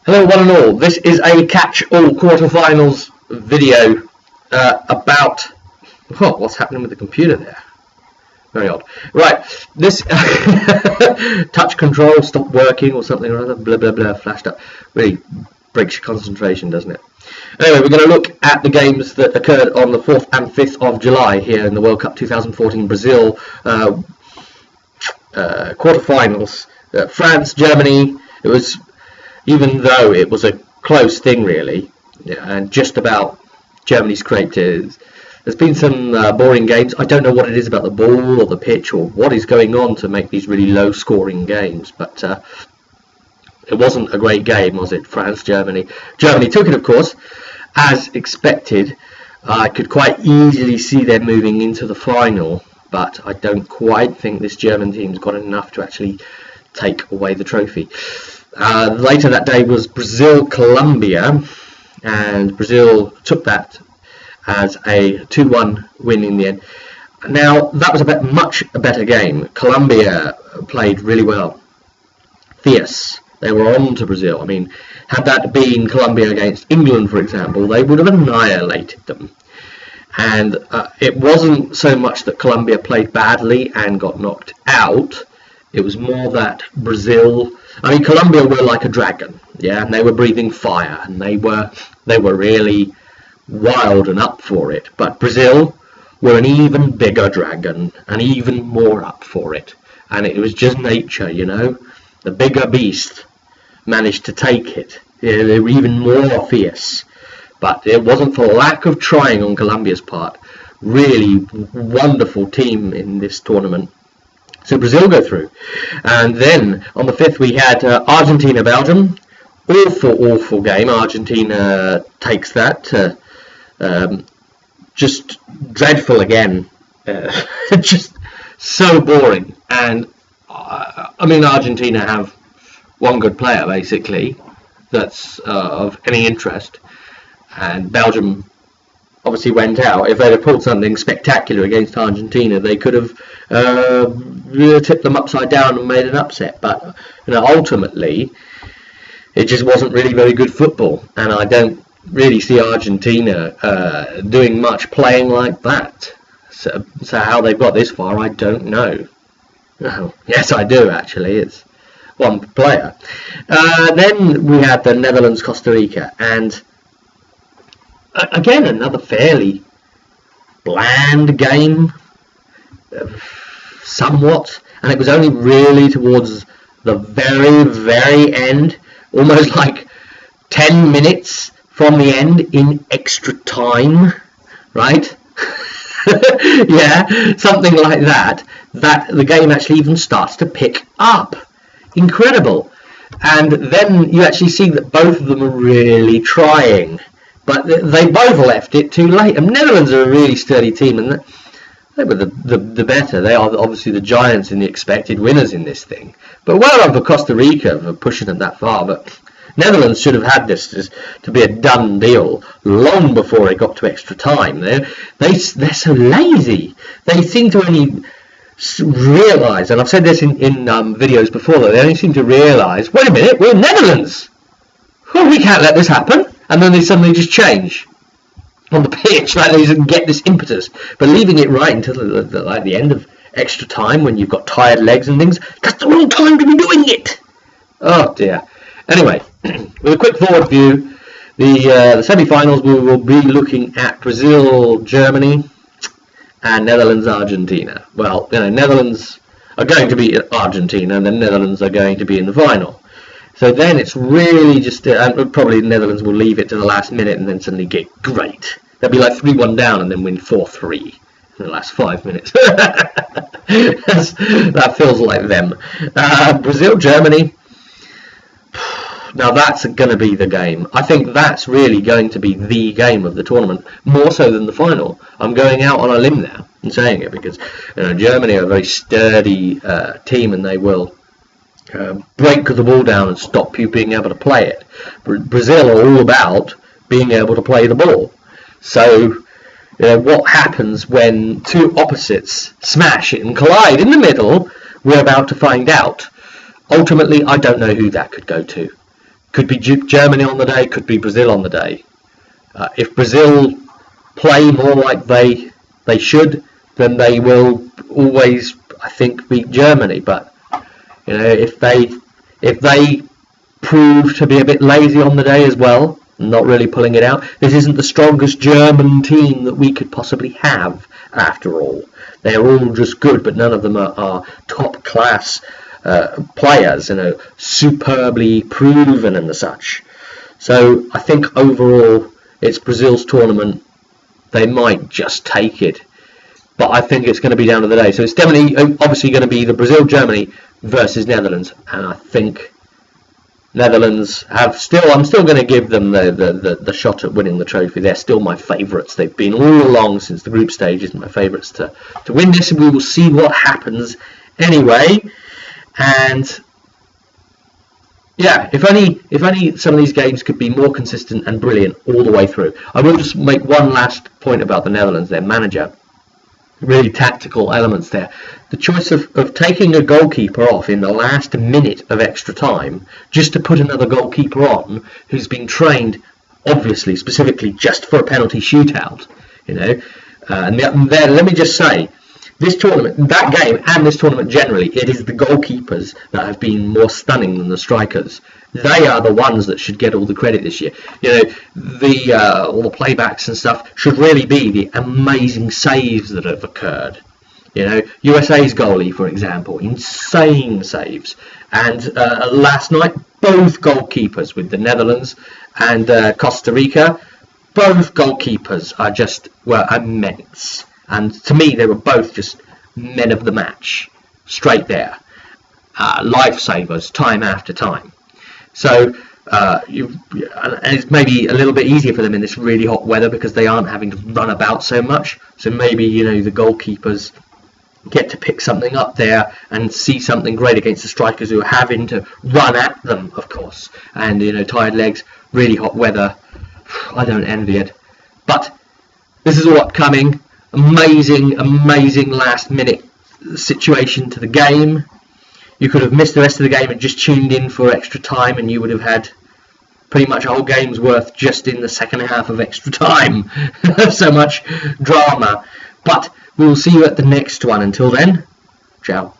Hello one and all, this is a catch-all quarterfinals video about... what's happening with the computer there? Very odd. Right, this touch control stopped working or something or other, blah blah blah, flashed up. Really breaks your concentration, doesn't it? Anyway, we're going to look at the games that occurred on the 4th and 5th of July here in the World Cup 2014 Brazil quarterfinals. France, Germany. It was... Even though it was a close thing, really, and just about Germany scraped it, there's been some boring games. I don't know what it is about the ball or the pitch or what is going on to make these really low-scoring games, but it wasn't a great game, was it? France, Germany. Germany took it, of course, as expected. I could quite easily see them moving into the final, but I don't quite think this German team's got enough to actually take away the trophy. Later that day was Brazil-Colombia, and Brazil took that as a 2-1 win in the end. Now, that was a much better game. Colombia played really well. Fierce. They were on to Brazil. I mean, had that been Colombia against England, for example, they would have annihilated them. And it wasn't so much that Colombia played badly and got knocked out. It was more that Brazil... I mean, Colombia were like a dragon, yeah, and they were breathing fire, and they were really wild and up for it. But Brazil were an even bigger dragon, and even more up for it. And it was just nature, you know. The bigger beast managed to take it. Yeah, they were even more fierce. But it wasn't for lack of trying on Colombia's part. Really wonderful team in this tournament. So Brazil go through, and then on the 5th we had Argentina-Belgium. Awful game. Argentina takes that. Just dreadful again. Just so boring. And I mean, Argentina have one good player basically that's of any interest, and Belgium obviously went out. If they'd have pulled something spectacular against Argentina, they could have tipped them upside down and made an upset. But you know, ultimately, it just wasn't really very good football, and I don't really see Argentina doing much playing like that. So how they've got this far, I don't know. Oh, yes, I do actually. It's one player. Then we had the Netherlands-Costa Rica, and again, another fairly bland game, somewhat, and it was only really towards the very end, almost like 10 minutes from the end in extra time, right? Yeah, something like that, that the game actually even starts to pick up. Incredible. And then you actually see that both of them are really trying. But they both left it too late. And Netherlands are a really sturdy team, and they were the better. They are obviously the giants and the expected winners in this thing. But well done for Costa Rica for pushing them that far. But Netherlands should have had this to be a done deal long before it got to extra time. They're so lazy. They seem to only realise, and I've said this in videos before, that they only seem to realise, wait a minute, we're Netherlands. Well, we can't let this happen. And then they suddenly just change on the pitch, like they didn't get this impetus. But leaving it right until the end of extra time, when you've got tired legs and things, that's the wrong time to be doing it. Oh dear. Anyway, with a quick forward view, the semi-finals, we will be looking at Brazil, Germany, and Netherlands, Argentina. Well, you know, Netherlands are going to beat Argentina, and the Netherlands are going to be in the final. So then it's really just, and probably the Netherlands will leave it to the last minute and then suddenly get great. They'll be like 3-1 down and then win 4-3 in the last 5 minutes. That feels like them. Brazil, Germany. Now that's going to be the game. I think that's really going to be the game of the tournament, more so than the final. I'm going out on a limb now and saying it because Germany are a very sturdy team, and they will break the ball down and stop you being able to play it. Brazil are all about being able to play the ball. So what happens when two opposites smash it and collide in the middle, we're about to find out. Ultimately, I don't know who that could go to. Could be Germany on the day, could be Brazil on the day. If Brazil play more like they should, then they will always, I think, beat Germany. But if they prove to be a bit lazy on the day as well, not really pulling it out, this isn't the strongest German team that we could possibly have. After all, they are all just good, but none of them are top class players, superbly proven and such. So I think overall it's Brazil's tournament. They might just take it, but I think it's going to be down to the day. So it's definitely, obviously, going to be the Brazil-Germany versus Netherlands, and I think Netherlands I'm still going to give them the shot at winning the trophy. They're still my favourites. They've been all along since the group stages my favourites to win this, and we will see what happens anyway. And yeah, if only some of these games could be more consistent and brilliant all the way through. I will just make one last point about the Netherlands, their manager. Really tactical elements there. The choice of taking a goalkeeper off in the last minute of extra time just to put another goalkeeper on who's been trained, obviously, specifically just for a penalty shootout. And there, let me just say, this tournament, that game, and this tournament generally, it is the goalkeepers that have been more stunning than the strikers. They are the ones that should get all the credit this year. All the playbacks and stuff should really be the amazing saves that have occurred. USA's goalie, for example, insane saves. And last night, both goalkeepers with the Netherlands and Costa Rica, both goalkeepers were immense. And to me, they were both just men of the match, straight there. Lifesavers, time after time. So it's maybe a little bit easier for them in this really hot weather because they aren't having to run about so much. So maybe, the goalkeepers get to pick something up there and see something great against the strikers who are having to run at them, of course. And, tired legs, really hot weather. I don't envy it. But this is all upcoming. Amazing last minute situation to the game. You could have missed the rest of the game and just tuned in for extra time, and you would have had pretty much a whole game's worth just in the second half of extra time. So much drama. But we will see you at the next one. Until then, ciao.